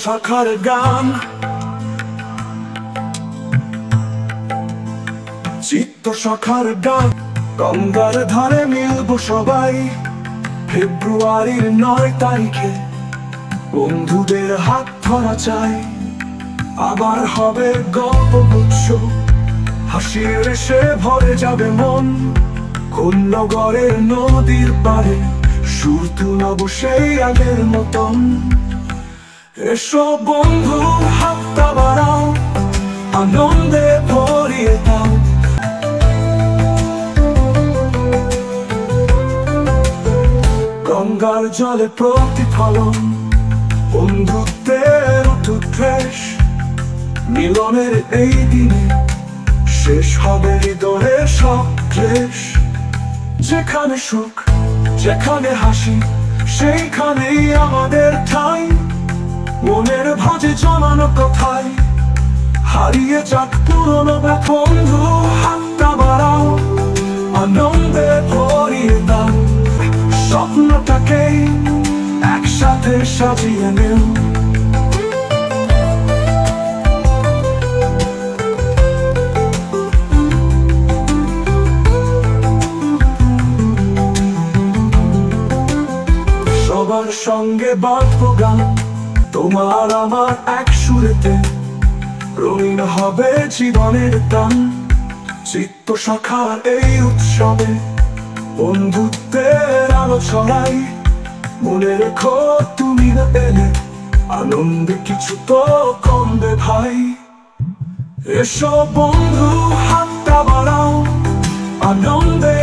শাখার গান, চিত্ত শাখার গান। গঙ্গার ধারে মিলব সবাই ফেব্রুয়ারির 9 তারিখে, বন্ধুদের হাত ধরা চাই। আবার হবে গল্পগুচ্ছ, হাসির এসে ভরে যাবে মন। কোন্নগরের নদীর পাড়ে সুর তুলব সেই আগের মতন। এসো বন্ধু, হাতটা বাড়াও, আনন্দে ভরিয়ে দাও। গঙ্গার জলে প্রতিফলন, বন্ধুত্বের উদ্রেশ। মিলনের এই দিনে শেষ হবে হৃদয়ের সব ক্লেশ। যেখানে সুখ, যেখানে হাসি, সেইখানেই আমাদের ঠাঁই। মনের ভাঁজে জমানো কথায় হারিয়ে যাক পুরনো ব্যথা। বন্ধু, হাতটা বাড়াও, আনন্দে ভরিয়ে দাও। স্বপ্নটাকে একসাথে সাজিয়ে নেও। সবার সঙ্গে বাঁধবো গান, তোমার আমার এক সুরেতে। রঙিন হবে জীবনের টান, চিত্ত শাখার এই উৎসবে। বন্ধুত্বের আলো ছড়াই, মনে রেখো তুমি না এলে আনন্দে কিছু তো কমবে ভাই। এসো বন্ধু, হাতটা বাড়াও, আনন্দে